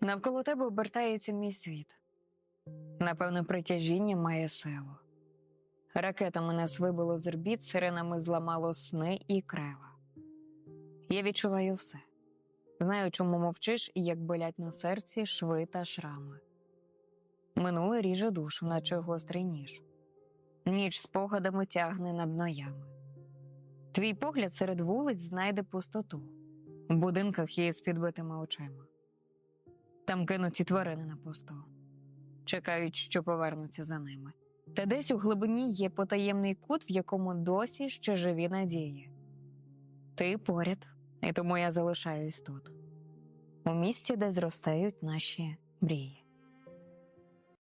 Навколо тебе обертається мій світ. Напевно, притяжіння має силу. Ракетами нас вибило з орбіт, сиренами зламало сни і крила. Я відчуваю все. Знаю, чому мовчиш і як болять на серці шви та шрами. Минуле ріже душу, наче гострий ніж. Ніч спогадами тягне над ноями. Твій погляд серед вулиць знайде пустоту. У будинках є з підбитими очима. Там кинуті тварини на посту. Чекають, що повернуться за ними. Та десь у глибині є потаємний кут, в якому досі ще живі надії. Ти поряд, і тому я залишаюсь тут. У місці, де зростають наші мрії.